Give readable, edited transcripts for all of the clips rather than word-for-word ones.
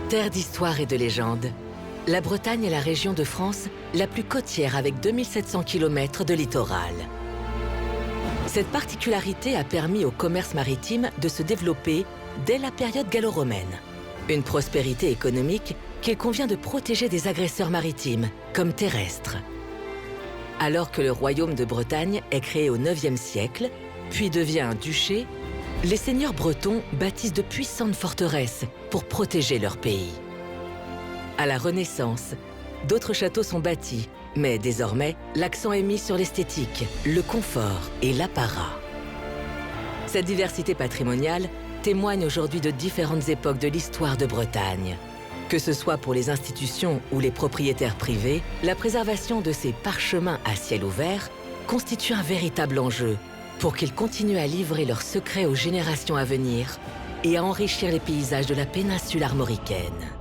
Terre d'histoire et de légende, la Bretagne est la région de France la plus côtière avec 2700 km de littoral. Cette particularité a permis au commerce maritime de se développer dès la période gallo-romaine. Une prospérité économique qu'il convient de protéger des agresseurs maritimes, comme terrestres. Alors que le royaume de Bretagne est créé au IXe siècle, puis devient un duché, les seigneurs bretons bâtissent de puissantes forteresses pour protéger leur pays. À la Renaissance, d'autres châteaux sont bâtis, mais désormais, l'accent est mis sur l'esthétique, le confort et l'apparat. Cette diversité patrimoniale témoigne aujourd'hui de différentes époques de l'histoire de Bretagne. Que ce soit pour les institutions ou les propriétaires privés, la préservation de ces parchemins à ciel ouvert constitue un véritable enjeu pour qu'ils continuent à livrer leurs secrets aux générations à venir et à enrichir les paysages de la péninsule armoricaine.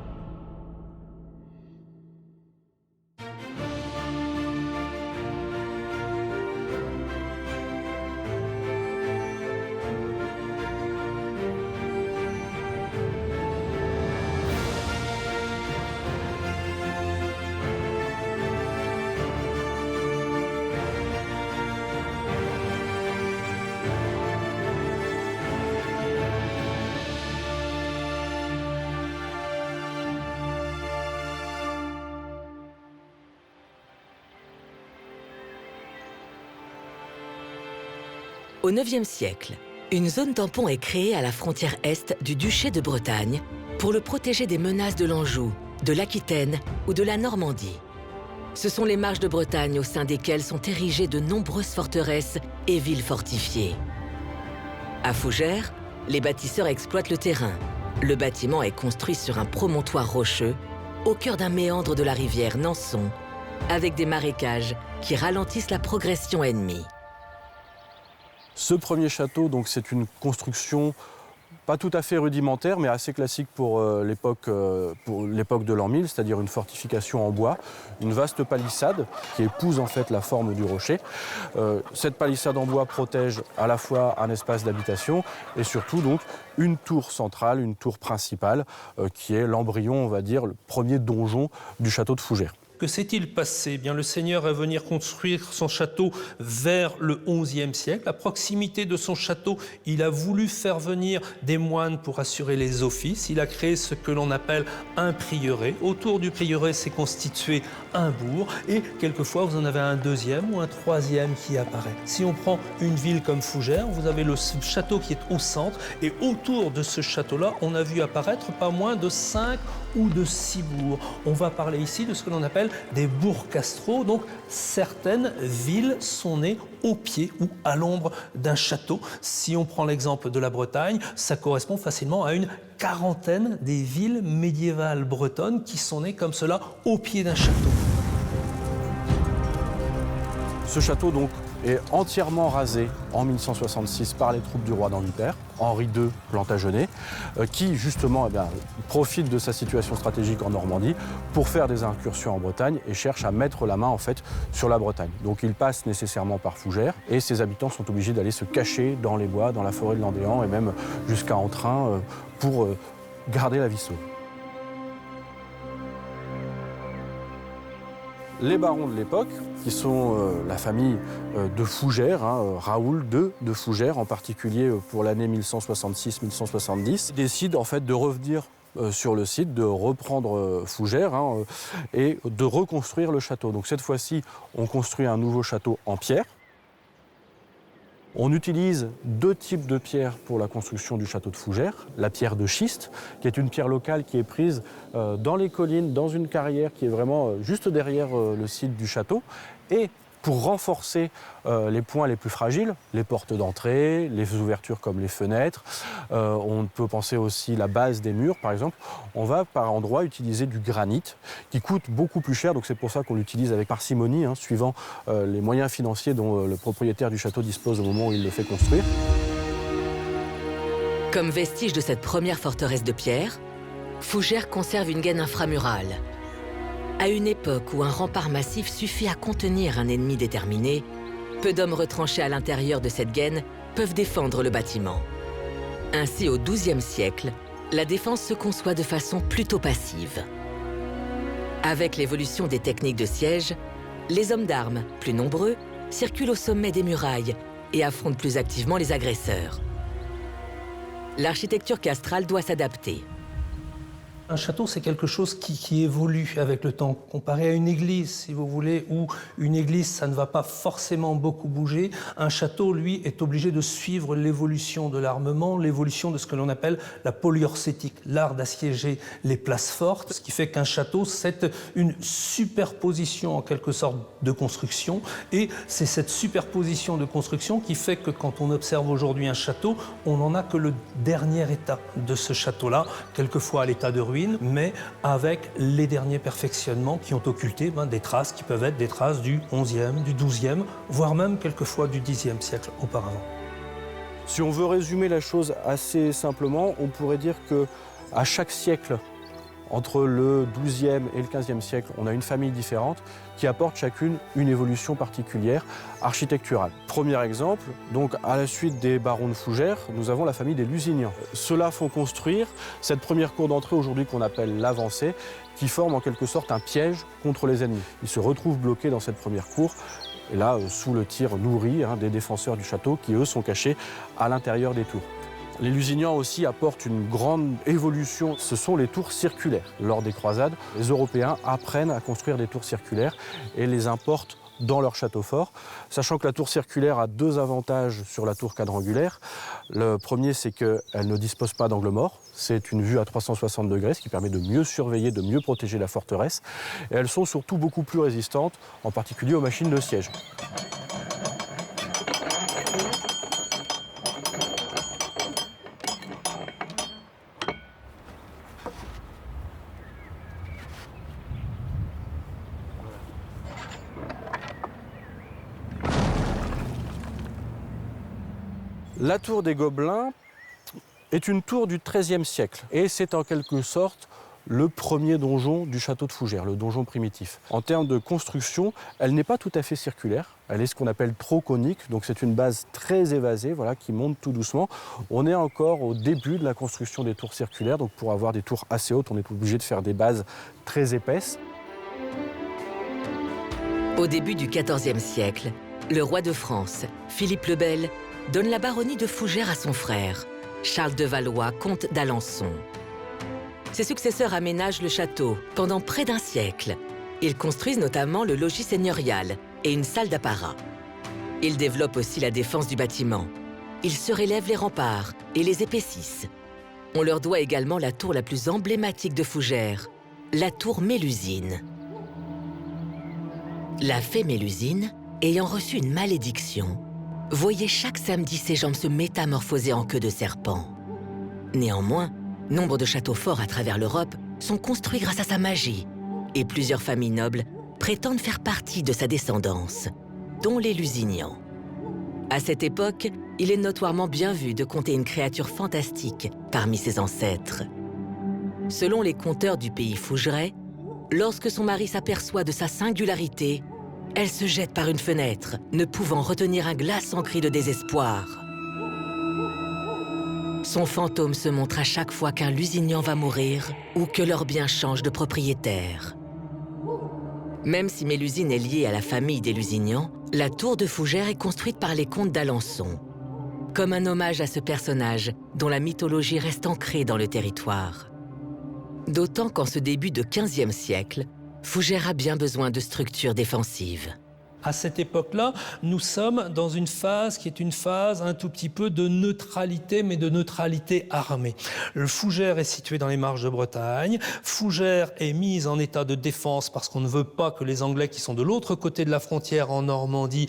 Au IXe siècle, une zone tampon est créée à la frontière est du duché de Bretagne pour le protéger des menaces de l'Anjou, de l'Aquitaine ou de la Normandie. Ce sont les marches de Bretagne au sein desquelles sont érigées de nombreuses forteresses et villes fortifiées. À Fougères, les bâtisseurs exploitent le terrain. Le bâtiment est construit sur un promontoire rocheux au cœur d'un méandre de la rivière Nanson, avec des marécages qui ralentissent la progression ennemie. Ce premier château, donc, c'est une construction pas tout à fait rudimentaire, mais assez classique pour l'époque de l'an 1000, c'est-à-dire une fortification en bois, une vaste palissade qui épouse en fait la forme du rocher. Cette palissade en bois protège à la fois un espace d'habitation et surtout donc une tour centrale, une tour principale, qui est l'embryon, on va dire, le premier donjon du château de Fougères. Que s'est-il passé? Eh bien, le Seigneur va venir construire son château vers le XIe siècle. À proximité de son château, il a voulu faire venir des moines pour assurer les offices. Il a créé ce que l'on appelle un prieuré. Autour du prieuré s'est constitué un bourg et quelquefois vous en avez un deuxième ou un troisième qui apparaît. Si on prend une ville comme Fougères, vous avez le château qui est au centre et autour de ce château-là, on a vu apparaître pas moins de 5 ou de 6 bourgs. On va parler ici de ce que l'on appelle des bourgs castraux. Donc certaines villes sont nées au pied ou à l'ombre d'un château. Si on prend l'exemple de la Bretagne, ça correspond facilement à une quarantaine des villes médiévales bretonnes qui sont nées comme cela au pied d'un château. Ce château donc est entièrement rasé en 1166 par les troupes du roi d'Angleterre, Henri II Plantagenet, qui justement profite de sa situation stratégique en Normandie pour faire des incursions en Bretagne et cherche à mettre la main en fait sur la Bretagne. Donc il passe nécessairement par Fougères et ses habitants sont obligés d'aller se cacher dans les bois, dans la forêt de Landéan et même jusqu'à Entrain pour garder la vie sauve. Les barons de l'époque, qui sont la famille de Fougères, Raoul II de Fougères en particulier pour l'année 1166-1170, décident en fait de revenir sur le site, de reprendre Fougères et de reconstruire le château. Donc cette fois-ci, on construit un nouveau château en pierre. On utilise 2 types de pierres pour la construction du château de Fougères. La pierre de schiste, qui est une pierre locale qui est prise dans les collines, dans une carrière qui est vraiment juste derrière le site du château. Et pour renforcer les points les plus fragiles, les portes d'entrée, les ouvertures comme les fenêtres, on peut penser aussi la base des murs par exemple, on va par endroits utiliser du granit qui coûte beaucoup plus cher, donc c'est pour ça qu'on l'utilise avec parcimonie, suivant les moyens financiers dont le propriétaire du château dispose au moment où il le fait construire. Comme vestige de cette première forteresse de pierre, Fougères conserve une gaine inframurale. À une époque où un rempart massif suffit à contenir un ennemi déterminé, peu d'hommes retranchés à l'intérieur de cette gaine peuvent défendre le bâtiment. Ainsi, au XIIe siècle, la défense se conçoit de façon plutôt passive. Avec l'évolution des techniques de siège, les hommes d'armes, plus nombreux, circulent au sommet des murailles et affrontent plus activement les agresseurs. L'architecture castrale doit s'adapter. Un château, c'est quelque chose qui évolue avec le temps. Comparé à une église, si vous voulez, où une église, ça ne va pas forcément beaucoup bouger, un château, lui, est obligé de suivre l'évolution de l'armement, l'évolution de ce que l'on appelle la polyorcétique, l'art d'assiéger les places fortes, ce qui fait qu'un château, c'est une superposition, en quelque sorte, de construction, et c'est cette superposition de construction qui fait que quand on observe aujourd'hui un château, on n'en a que le dernier état de ce château-là, quelquefois à l'état de ruine, mais avec les derniers perfectionnements qui ont occulté des traces qui peuvent être des traces du XIe, du XIIe, voire même quelquefois du Xe siècle auparavant. Si on veut résumer la chose assez simplement, on pourrait dire qu'à chaque siècle, entre le XIIe et le XVe siècle, on a une famille différente qui apporte chacune une évolution particulière architecturale. Premier exemple, donc à la suite des barons de Fougères, nous avons la famille des Lusignan. Ceux-là font construire cette première cour d'entrée aujourd'hui qu'on appelle l'avancée, qui forme en quelque sorte un piège contre les ennemis. Ils se retrouvent bloqués dans cette première cour, et là, sous le tir nourri des défenseurs du château qui, eux, sont cachés à l'intérieur des tours. Les Lusignan aussi apportent une grande évolution, ce sont les tours circulaires. Lors des croisades, les Européens apprennent à construire des tours circulaires et les importent dans leur château fort, sachant que la tour circulaire a deux avantages sur la tour quadrangulaire. Le premier, c'est qu'elle ne dispose pas d'angle mort. C'est une vue à 360 degrés, ce qui permet de mieux surveiller, de mieux protéger la forteresse. Et elles sont surtout beaucoup plus résistantes, en particulier aux machines de siège. La tour des Gobelins est une tour du XIIIe siècle et c'est en quelque sorte le premier donjon du château de Fougères, le donjon primitif. En termes de construction, elle n'est pas tout à fait circulaire, elle est ce qu'on appelle troconique, donc c'est une base très évasée qui monte tout doucement. On est encore au début de la construction des tours circulaires, donc pour avoir des tours assez hautes, on est obligé de faire des bases très épaisses. Au début du XIVe siècle, le roi de France, Philippe le Bel, donne la baronnie de Fougères à son frère, Charles de Valois, comte d'Alençon. Ses successeurs aménagent le château pendant près d'un siècle. Ils construisent notamment le logis seigneurial et une salle d'apparat. Ils développent aussi la défense du bâtiment. Ils surélèvent les remparts et les épaississent. On leur doit également la tour la plus emblématique de Fougères, la tour Mélusine. La fée Mélusine, ayant reçu une malédiction, voyait chaque samedi ses jambes se métamorphoser en queue de serpent. Néanmoins, nombre de châteaux forts à travers l'Europe sont construits grâce à sa magie, et plusieurs familles nobles prétendent faire partie de sa descendance, dont les Lusignan. À cette époque, il est notoirement bien vu de compter une créature fantastique parmi ses ancêtres. Selon les conteurs du pays fougerais, lorsque son mari s'aperçoit de sa singularité, elle se jette par une fenêtre, ne pouvant retenir un glaçant cri de désespoir. Son fantôme se montre à chaque fois qu'un Lusignan va mourir ou que leur bien change de propriétaire. Même si Mélusine est liée à la famille des Lusignan, la tour de Fougères est construite par les comtes d'Alençon, comme un hommage à ce personnage dont la mythologie reste ancrée dans le territoire. D'autant qu'en ce début de XVe siècle, Fougères a bien besoin de structures défensives. À cette époque-là, nous sommes dans une phase qui est une phase un tout petit peu de neutralité, mais de neutralité armée. Le Fougères est situé dans les marges de Bretagne. Fougères est mise en état de défense parce qu'on ne veut pas que les Anglais qui sont de l'autre côté de la frontière en Normandie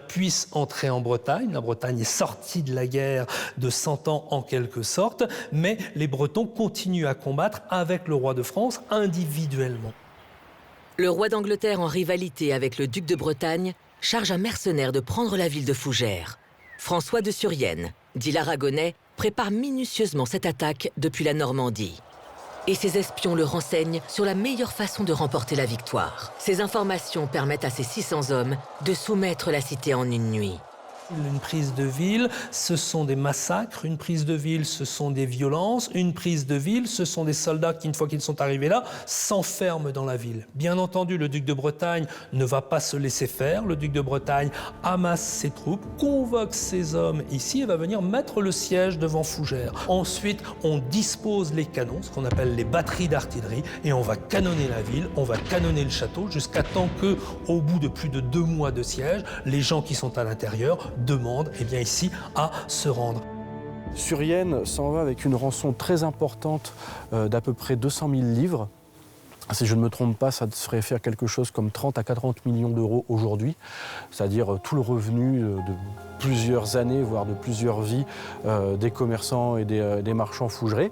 puissent entrer en Bretagne. La Bretagne est sortie de la guerre de 100 ans en quelque sorte, mais les Bretons continuent à combattre avec le roi de France individuellement. Le roi d'Angleterre, en rivalité avec le duc de Bretagne, charge un mercenaire de prendre la ville de Fougères. François de Surienne, dit l'Aragonais, prépare minutieusement cette attaque depuis la Normandie. Et ses espions le renseignent sur la meilleure façon de remporter la victoire. Ces informations permettent à ses 600 hommes de soumettre la cité en une nuit. Une prise de ville, ce sont des massacres. Une prise de ville, ce sont des violences. Une prise de ville, ce sont des soldats qui, une fois qu'ils sont arrivés là, s'enferment dans la ville. Bien entendu, le duc de Bretagne ne va pas se laisser faire. Le duc de Bretagne amasse ses troupes, convoque ses hommes ici et va venir mettre le siège devant Fougères. Ensuite, on dispose les canons, ce qu'on appelle les batteries d'artillerie, et on va canonner la ville, on va canonner le château, jusqu'à temps que, au bout de plus de 2 mois de siège, les gens qui sont à l'intérieur demande ici à se rendre. Surienne s'en va avec une rançon très importante d'à peu près 200 000 livres. Si je ne me trompe pas, ça ferait faire quelque chose comme 30 à 40 millions d'euros aujourd'hui, c'est-à-dire tout le revenu de plusieurs années, voire de plusieurs vies des commerçants et des marchands fougerés,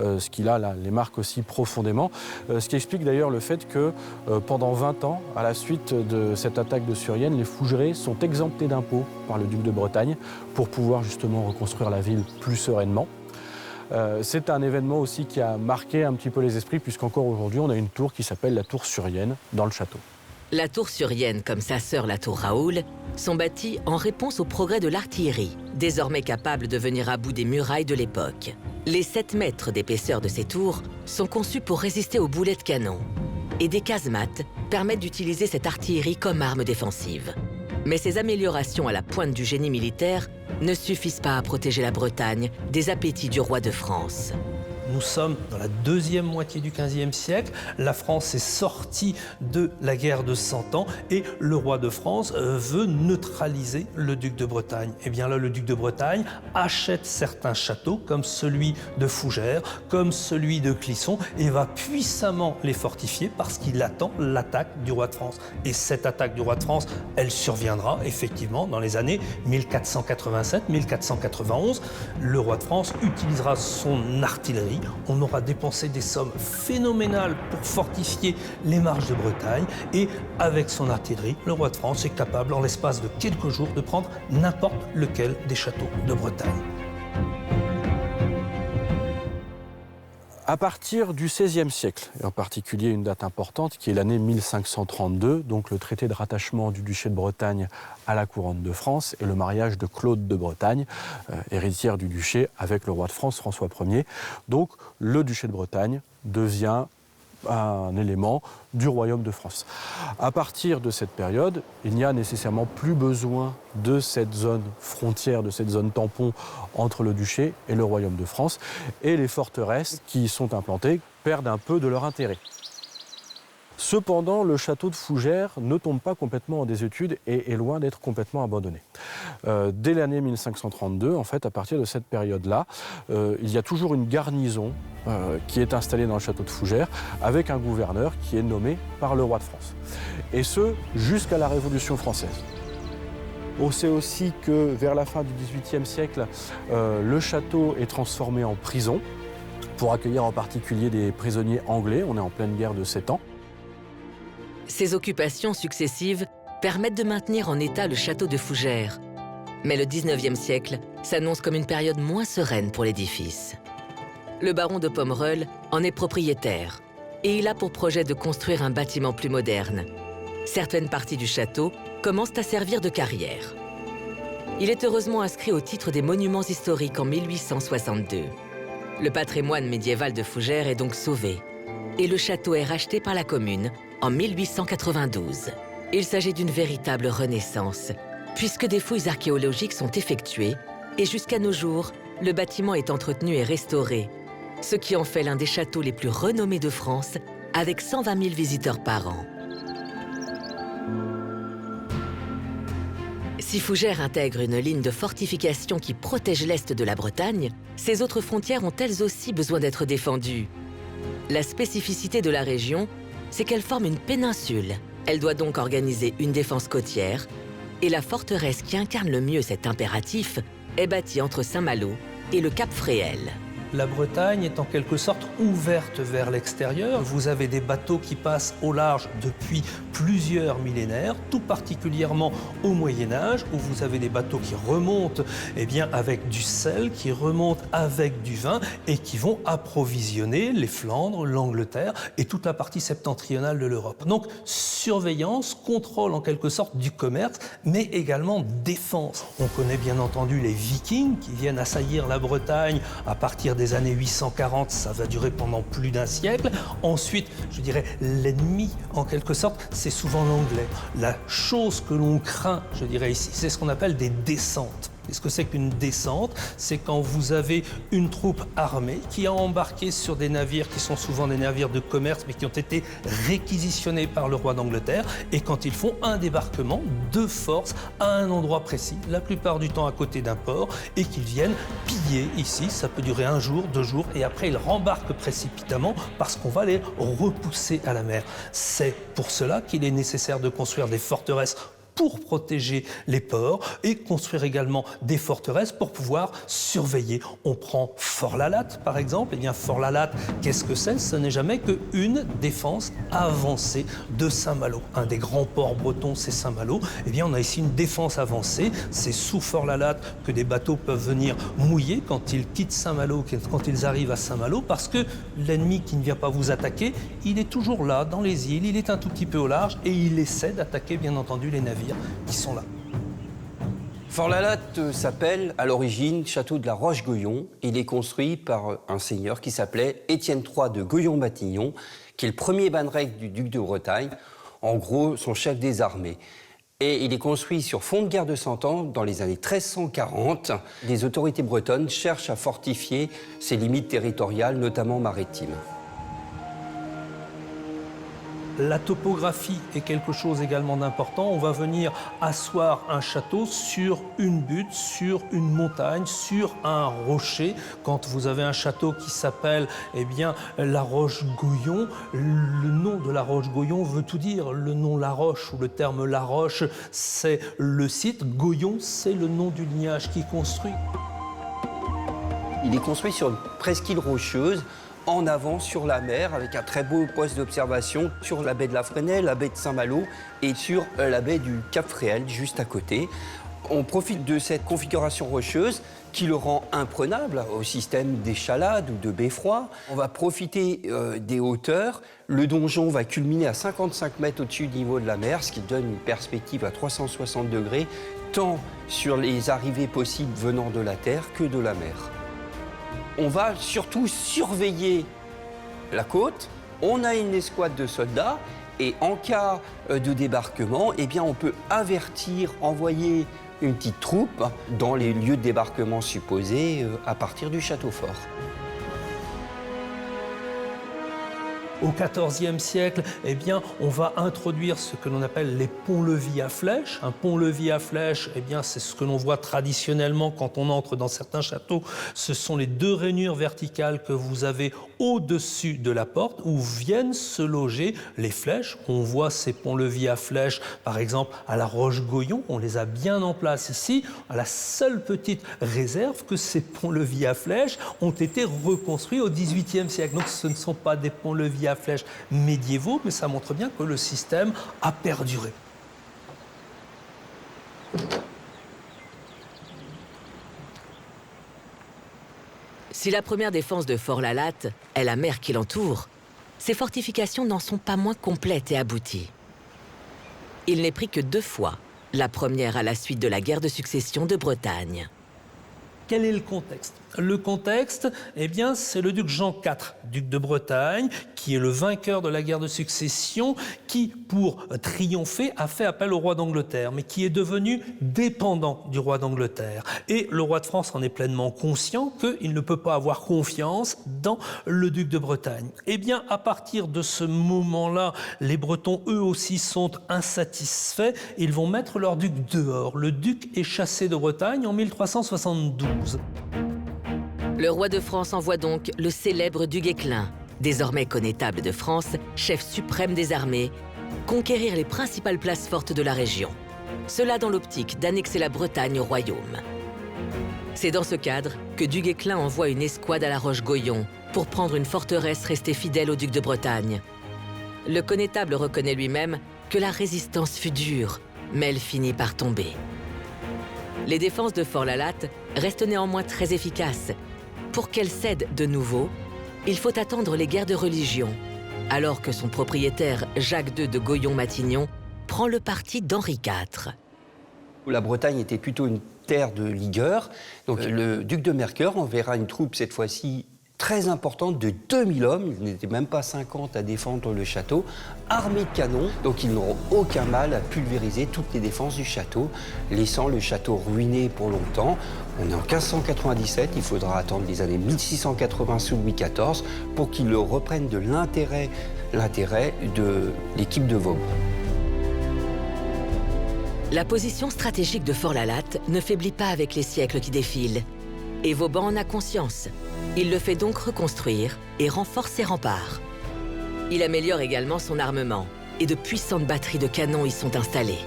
ce qui là les marque aussi profondément. Ce qui explique d'ailleurs le fait que pendant 20 ans, à la suite de cette attaque de Surienne, les fougerés sont exemptés d'impôts par le duc de Bretagne pour pouvoir justement reconstruire la ville plus sereinement. C'est un événement aussi qui a marqué un petit peu les esprits, puisqu'encore aujourd'hui, on a une tour qui s'appelle la tour Surienne dans le château. La tour Surienne, comme sa sœur la tour Raoul, sont bâties en réponse au progrès de l'artillerie, désormais capable de venir à bout des murailles de l'époque. Les 7 mètres d'épaisseur de ces tours sont conçus pour résister aux boulets de canon. Et des casemates permettent d'utiliser cette artillerie comme arme défensive. Mais ces améliorations à la pointe du génie militaire ne suffisent pas à protéger la Bretagne des appétits du roi de France. Nous sommes dans la deuxième moitié du XVe siècle. La France est sortie de la guerre de 100 ans et le roi de France veut neutraliser le duc de Bretagne. Et bien là, le duc de Bretagne achète certains châteaux, comme celui de Fougères, comme celui de Clisson, et va puissamment les fortifier parce qu'il attend l'attaque du roi de France. Et cette attaque du roi de France, elle surviendra effectivement dans les années 1487-1491. Le roi de France utilisera son artillerie. On aura dépensé des sommes phénoménales pour fortifier les marches de Bretagne et avec son artillerie, le roi de France est capable en l'espace de quelques jours de prendre n'importe lequel des châteaux de Bretagne. À partir du XVIe siècle, et en particulier une date importante qui est l'année 1532, donc le traité de rattachement du duché de Bretagne à la couronne de France et le mariage de Claude de Bretagne, héritière du duché, avec le roi de France François Ier. Donc le duché de Bretagne devient un élément du royaume de France. À partir de cette période, il n'y a nécessairement plus besoin de cette zone frontière, de cette zone tampon entre le duché et le royaume de France, et les forteresses qui y sont implantées perdent un peu de leur intérêt. Cependant, le château de Fougères ne tombe pas complètement en désuétude et est loin d'être complètement abandonné. Dès l'année 1532, en fait, à partir de cette période-là, il y a toujours une garnison qui est installée dans le château de Fougères avec un gouverneur qui est nommé par le roi de France. Et ce, jusqu'à la Révolution française. On sait aussi que vers la fin du XVIIIe siècle, le château est transformé en prison pour accueillir en particulier des prisonniers anglais. On est en pleine guerre de 7 ans. Ces occupations successives permettent de maintenir en état le château de Fougères. Mais le XIXe siècle s'annonce comme une période moins sereine pour l'édifice. Le baron de Pomerol en est propriétaire et il a pour projet de construire un bâtiment plus moderne. Certaines parties du château commencent à servir de carrière. Il est heureusement inscrit au titre des monuments historiques en 1862. Le patrimoine médiéval de Fougères est donc sauvé et le château est racheté par la commune en 1892. Il s'agit d'une véritable renaissance, puisque des fouilles archéologiques sont effectuées et jusqu'à nos jours, le bâtiment est entretenu et restauré, ce qui en fait l'un des châteaux les plus renommés de France, avec 120 000 visiteurs par an. Si Fougères intègre une ligne de fortification qui protège l'est de la Bretagne, ses autres frontières ont elles aussi besoin d'être défendues. La spécificité de la région, c'est qu'elle forme une péninsule. Elle doit donc organiser une défense côtière, et la forteresse qui incarne le mieux cet impératif est bâtie entre Saint-Malo et le cap Fréhel. la Bretagne est en quelque sorte ouverte vers l'extérieur. Vous avez des bateaux qui passent au large depuis plusieurs millénaires, tout particulièrement au Moyen-Âge, où vous avez des bateaux qui remontent avec du sel, qui remontent avec du vin et qui vont approvisionner les Flandres, l'Angleterre et toute la partie septentrionale de l'Europe. Donc, surveillance, contrôle en quelque sorte du commerce, mais également défense. On connaît bien entendu les Vikings qui viennent assaillir la Bretagne à partir des années 840, ça va durer pendant plus d'un siècle. Ensuite, je dirais, l'ennemi en quelque sorte, c'est souvent l'anglais. La chose que l'on craint, je dirais ici, c'est ce qu'on appelle des descentes. Et ce que c'est qu'une descente, c'est quand vous avez une troupe armée qui a embarqué sur des navires qui sont souvent des navires de commerce mais qui ont été réquisitionnés par le roi d'Angleterre et quand ils font un débarquement de force à un endroit précis, la plupart du temps à côté d'un port, et qu'ils viennent piller ici, ça peut durer 1 jour, 2 jours, et après ils rembarquent précipitamment parce qu'on va les repousser à la mer. C'est pour cela qu'il est nécessaire de construire des forteresses pour protéger les ports et construire également des forteresses pour pouvoir surveiller. On prend Fort-la-Latte, par exemple. Fort-la-Latte, qu'est-ce que c'est? Ce n'est jamais qu'une défense avancée de Saint-Malo. Un des grands ports bretons, c'est Saint-Malo. On a ici une défense avancée. C'est sous Fort-la-Latte que des bateaux peuvent venir mouiller quand ils quittent Saint-Malo, quand ils arrivent à Saint-Malo, parce que l'ennemi qui ne vient pas vous attaquer, il est toujours là, dans les îles, il est un tout petit peu au large et il essaie d'attaquer, bien entendu, les navires qui sont là. Fort-la-Latte s'appelle à l'origine Château de la Roche-Goyon. Il est construit par un seigneur qui s'appelait Étienne III de Goyon-Matignon, qui est le premier banneret du duc de Bretagne, en gros son chef des armées. Et il est construit sur fond de guerre de Cent Ans dans les années 1340. Les autorités bretonnes cherchent à fortifier ses limites territoriales, notamment maritimes. La topographie est quelque chose également d'important. On va venir asseoir un château sur une butte, sur une montagne, sur un rocher. Quand vous avez un château qui s'appelle la Roche-Goyon, le nom de la Roche-Goyon veut tout dire. Le nom La Roche ou le terme La Roche, c'est le site. Goyon, c'est le nom du lignage qui construit. Il est construit sur une presqu'île rocheuse, en avant sur la mer, avec un très beau poste d'observation sur la baie de la Fresnaye, la baie de Saint-Malo et sur la baie du Cap-Fréhel, juste à côté. On profite de cette configuration rocheuse qui le rend imprenable au système d'échalade ou de beffroi. On va profiter des hauteurs. Le donjon va culminer à 55 mètres au-dessus du niveau de la mer, ce qui donne une perspective à 360 degrés, tant sur les arrivées possibles venant de la terre que de la mer. On va surtout surveiller la côte. On a une escouade de soldats et en cas de débarquement, on peut avertir, envoyer une petite troupe dans les lieux de débarquement supposés à partir du château fort. Au XIVe siècle, on va introduire ce que l'on appelle les ponts-levis à flèches. Un pont-levis à flèches, c'est ce que l'on voit traditionnellement quand on entre dans certains châteaux. Ce sont les 2 rainures verticales que vous avez au-dessus de la porte où viennent se loger les flèches. On voit ces ponts-levis à flèches, par exemple, à la Roche-Goyon. On les a bien en place ici, à la seule petite réserve que ces ponts-levis à flèches ont été reconstruits au XVIIIe siècle. Donc ce ne sont pas des ponts-levis à flèches médiévaux, mais ça montre bien que le système a perduré. Si la première défense de Fort-la-Latte est la mer qui l'entoure, ces fortifications n'en sont pas moins complètes et abouties. Il n'est pris que 2 fois, la première à la suite de la guerre de succession de Bretagne. Quel est le contexte? Le contexte, c'est le duc Jean IV, duc de Bretagne, qui est le vainqueur de la guerre de succession, qui, pour triompher, a fait appel au roi d'Angleterre, mais qui est devenu dépendant du roi d'Angleterre. Et le roi de France en est pleinement conscient qu'il ne peut pas avoir confiance dans le duc de Bretagne. À partir de ce moment-là, les Bretons, eux aussi, sont insatisfaits. Ils vont mettre leur duc dehors. Le duc est chassé de Bretagne en 1372. Le roi de France envoie donc le célèbre du Guesclin, désormais connétable de France, chef suprême des armées, conquérir les principales places fortes de la région. Cela dans l'optique d'annexer la Bretagne au royaume. C'est dans ce cadre que Du Guesclin envoie une escouade à la Roche-Goyon pour prendre une forteresse restée fidèle au duc de Bretagne. Le connétable reconnaît lui-même que la résistance fut dure, mais elle finit par tomber. Les défenses de Fort-la-Latte restent néanmoins très efficaces. Pour qu'elles cèdent de nouveau, il faut attendre les guerres de religion, alors que son propriétaire Jacques II de Goyon-Matignon prend le parti d'Henri IV. La Bretagne était plutôt une terre de ligueurs. Donc le duc de Mercœur enverra une troupe, cette fois-ci très importante, de 2000 hommes. Il n'était même pas 50 à défendre le château, armés de canons. Donc ils n'auront aucun mal à pulvériser toutes les défenses du château, laissant le château ruiné pour longtemps. On est en 1597, il faudra attendre les années 1680 sous Louis XIV pour qu'il le reprenne de l'intérêt de l'équipe de Vauban. La position stratégique de Fort-la-Latte ne faiblit pas avec les siècles qui défilent. Et Vauban en a conscience. Il le fait donc reconstruire et renforce ses remparts. Il améliore également son armement et de puissantes batteries de canons y sont installées.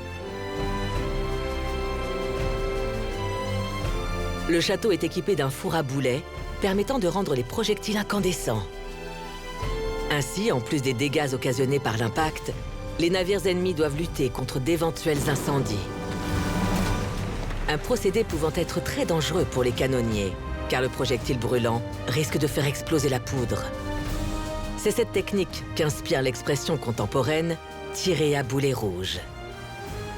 Le château est équipé d'un four à boulets permettant de rendre les projectiles incandescents. Ainsi, en plus des dégâts occasionnés par l'impact, les navires ennemis doivent lutter contre d'éventuels incendies. Un procédé pouvant être très dangereux pour les canonniers, car le projectile brûlant risque de faire exploser la poudre. C'est cette technique qu'inspire l'expression contemporaine « tirer à boulet rouge ».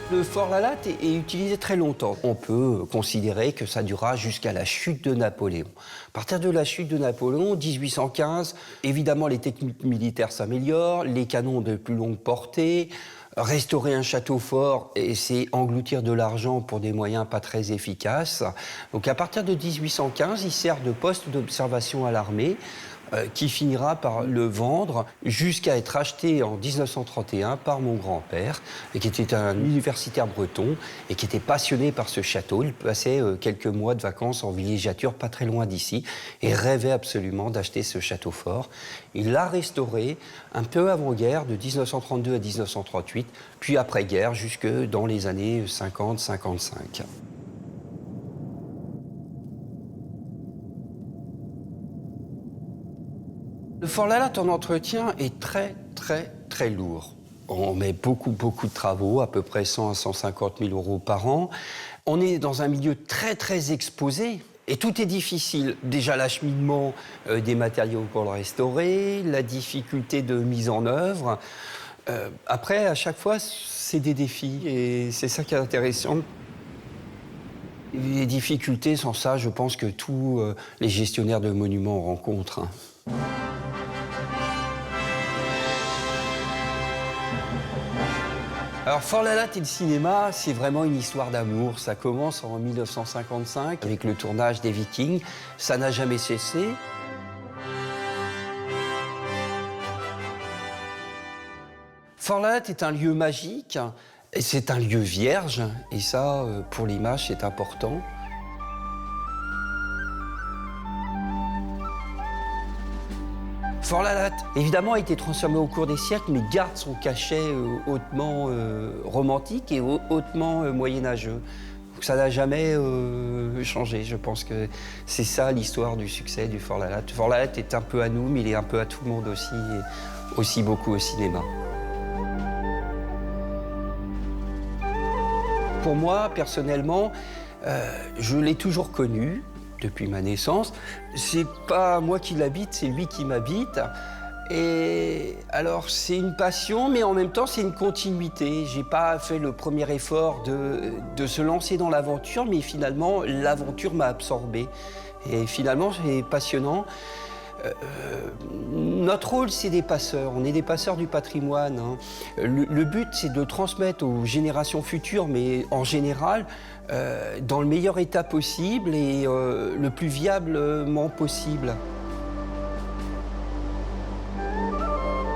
Le Fort-la-Latte est utilisé très longtemps. On peut considérer que ça durera jusqu'à la chute de Napoléon. À partir de la chute de Napoléon, 1815, évidemment les techniques militaires s'améliorent, les canons de plus longue portée. Restaurer un château fort, c'est engloutir de l'argent pour des moyens pas très efficaces. Donc à partir de 1815, il sert de poste d'observation à l'armée, qui finira par le vendre jusqu'à être acheté en 1931 par mon grand-père, qui était un universitaire breton et qui était passionné par ce château. Il passait quelques mois de vacances en villégiature pas très loin d'ici et rêvait absolument d'acheter ce château fort. Il l'a restauré un peu avant-guerre, de 1932 à 1938, puis après-guerre jusque dans les années 50-55. Le Fort-la-Latte en entretien est très lourd. On met beaucoup de travaux, à peu près 100 à 150 000 euros par an. On est dans un milieu très exposé et tout est difficile. Déjà l'acheminement des matériaux pour le restaurer, la difficulté de mise en œuvre. Après, à chaque fois, c'est des défis et c'est ça qui est intéressant. Les difficultés sont ça, je pense que tous les gestionnaires de monuments rencontrent. Alors Fort-la-Latte et le cinéma, c'est vraiment une histoire d'amour. Ça commence en 1955 avec le tournage des Vikings. Ça n'a jamais cessé. Fort-la-Latte est un lieu magique. C'est un lieu vierge. Et ça, pour l'image, c'est important. Fort-la-Latte, évidemment, a été transformé au cours des siècles, mais garde son cachet hautement romantique et hautement moyenâgeux. Donc ça n'a jamais changé. Je pense que c'est ça l'histoire du succès du Fort-la-Latte. Fort-la-Latte est un peu à nous, mais il est un peu à tout le monde aussi, et aussi beaucoup au cinéma. Pour moi, personnellement, je l'ai toujours connu. Depuis ma naissance. C'est pas moi qui l'habite, c'est lui qui m'habite. Et alors, c'est une passion, mais en même temps, c'est une continuité. J'ai pas fait le premier effort de se lancer dans l'aventure, mais finalement, l'aventure m'a absorbé. Et finalement, c'est passionnant. Notre rôle, c'est des passeurs. On est des passeurs du patrimoine. Hein. Le but, c'est de transmettre aux générations futures, mais en général, dans le meilleur état possible et le plus viablement possible.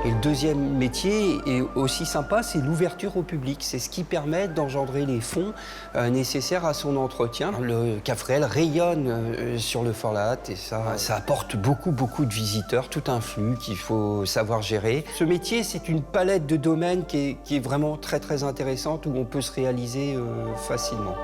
Et le deuxième métier est aussi sympa, c'est l'ouverture au public. C'est ce qui permet d'engendrer les fonds nécessaires à son entretien. Le Cafrel rayonne sur le Fort-la-Latte et ça apporte beaucoup de visiteurs, tout un flux qu'il faut savoir gérer. Ce métier, c'est une palette de domaines qui est vraiment très intéressante où on peut se réaliser facilement.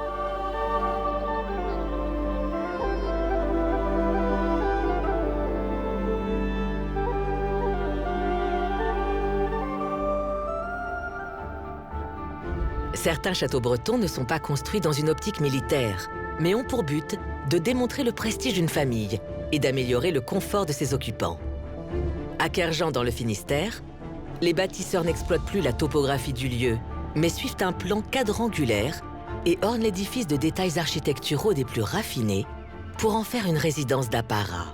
Certains châteaux bretons ne sont pas construits dans une optique militaire, mais ont pour but de démontrer le prestige d'une famille et d'améliorer le confort de ses occupants. À Kerjan, dans le Finistère, les bâtisseurs n'exploitent plus la topographie du lieu, mais suivent un plan quadrangulaire et ornent l'édifice de détails architecturaux des plus raffinés pour en faire une résidence d'apparat.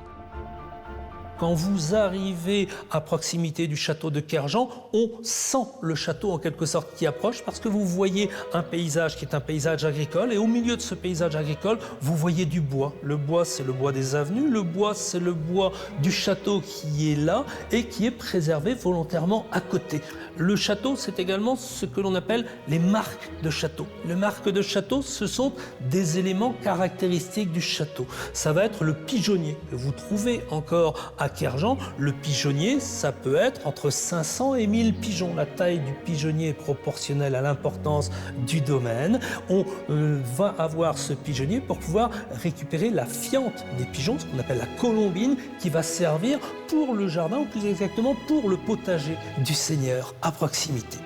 Quand vous arrivez à proximité du château de Kerjan, on sent le château en quelque sorte qui approche parce que vous voyez un paysage qui est un paysage agricole et au milieu de ce paysage agricole, vous voyez du bois. Le bois, c'est le bois des avenues, le bois, c'est le bois du château qui est là et qui est préservé volontairement à côté. Le château, c'est également ce que l'on appelle les marques de château. Les marques de château, ce sont des éléments caractéristiques du château. Ça va être le pigeonnier que vous trouvez encore à Kerjan. Le pigeonnier, ça peut être entre 500 et 1000 pigeons. La taille du pigeonnier est proportionnelle à l'importance du domaine. On va avoir ce pigeonnier pour pouvoir récupérer la fiente des pigeons, ce qu'on appelle la colombine, qui va servir pour le jardin, ou plus exactement pour le potager du seigneur à proximité.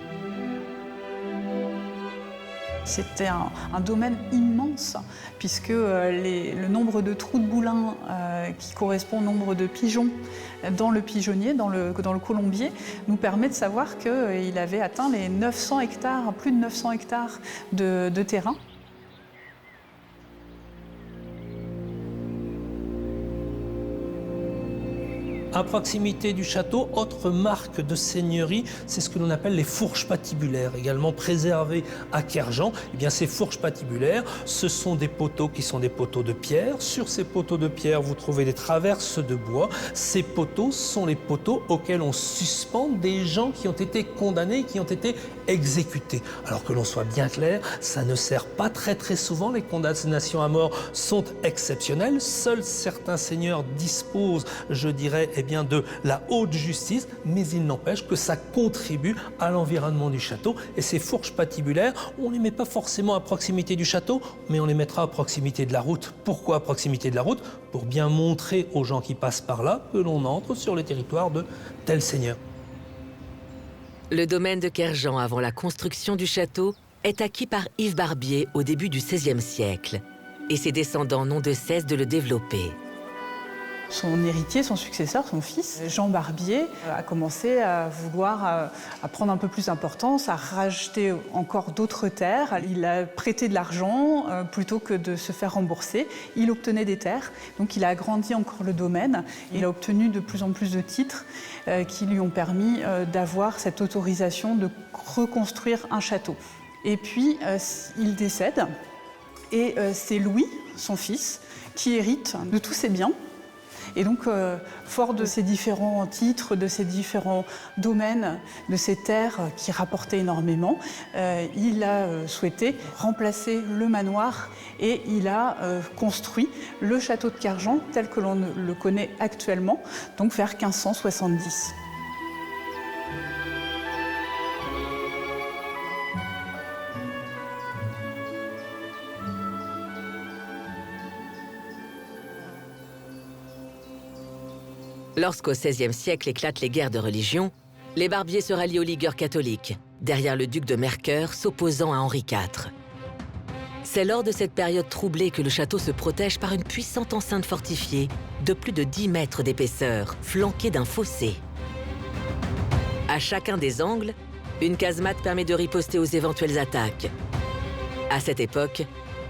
C'était un domaine immense, puisque le nombre de trous de boulins qui correspond au nombre de pigeons dans le pigeonnier, dans le colombier, nous permet de savoir qu'il avait atteint les 900 hectares, plus de 900 hectares de terrain. À proximité du château, autre marque de seigneurie, c'est ce que l'on appelle les fourches patibulaires, également préservées à Kerjan. Eh bien, ces fourches patibulaires, ce sont des poteaux qui sont des poteaux de pierre. Sur ces poteaux de pierre, vous trouvez des traverses de bois. Ces poteaux sont les poteaux auxquels on suspend des gens qui ont été condamnés, qui ont été exécutés. Alors que l'on soit bien clair, ça ne sert pas très souvent. Les condamnations à mort sont exceptionnelles. Seuls certains seigneurs disposent, je dirais, de la haute justice, mais il n'empêche que ça contribue à l'environnement du château. Et ces fourches patibulaires, on ne les met pas forcément à proximité du château, mais on les mettra à proximité de la route. Pourquoi à proximité de la route? Pour bien montrer aux gens qui passent par là que l'on entre sur le territoire de tel seigneur. Le domaine de Kerjan, avant la construction du château, est acquis par Yves Barbier au début du XVIe siècle. Et ses descendants n'ont de cesse de le développer. Son héritier, son successeur, son fils, Jean Barbier, a commencé à vouloir à prendre un peu plus d'importance, à racheter encore d'autres terres. Il a prêté de l'argent plutôt que de se faire rembourser. Il obtenait des terres, donc il a agrandi encore le domaine. Il a obtenu de plus en plus de titres qui lui ont permis d'avoir cette autorisation de reconstruire un château. Et puis, il décède et c'est Louis, son fils, qui hérite de tous ses biens. Et donc, fort de ces différents titres, de ces différents domaines, de ces terres qui rapportaient énormément, il a souhaité remplacer le manoir et il a construit le château de Kerjan tel que l'on le connaît actuellement, donc vers 1570. Lorsqu'au XVIe siècle éclatent les guerres de religion, les Barbier se rallient aux ligueurs catholiques, derrière le duc de Mercœur s'opposant à Henri IV. C'est lors de cette période troublée que le château se protège par une puissante enceinte fortifiée de plus de 10 mètres d'épaisseur, flanquée d'un fossé. À chacun des angles, une casemate permet de riposter aux éventuelles attaques. À cette époque,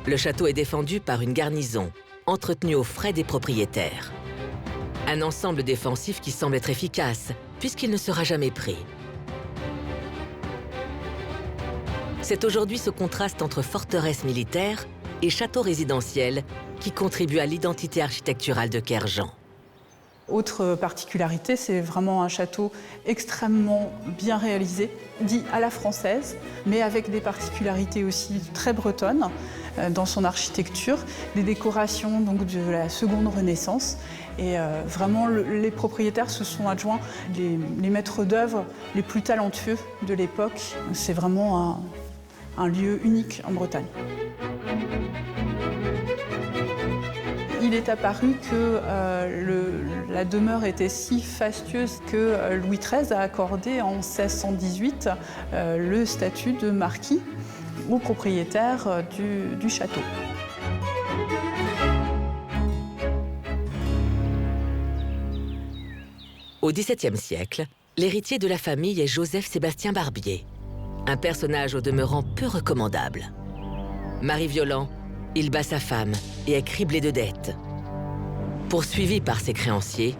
le château est défendu par une garnison, entretenue aux frais des propriétaires. Un ensemble défensif qui semble être efficace, puisqu'il ne sera jamais pris. C'est aujourd'hui ce contraste entre forteresse militaire et château résidentiel qui contribue à l'identité architecturale de Kerjan. Autre particularité, c'est vraiment un château extrêmement bien réalisé, dit à la française, mais avec des particularités aussi très bretonnes dans son architecture, des décorations donc, de la seconde Renaissance. Et vraiment, les propriétaires se sont adjoints les maîtres d'œuvre les plus talentueux de l'époque. C'est vraiment un lieu unique en Bretagne. Il est apparu que la demeure était si fastueuse que Louis XIII a accordé en 1618 le statut de marquis aux propriétaires du château. Au XVIIe siècle, l'héritier de la famille est Joseph-Sébastien Barbier, un personnage au demeurant peu recommandable. Mari violent, il bat sa femme et est criblé de dettes. Poursuivi par ses créanciers,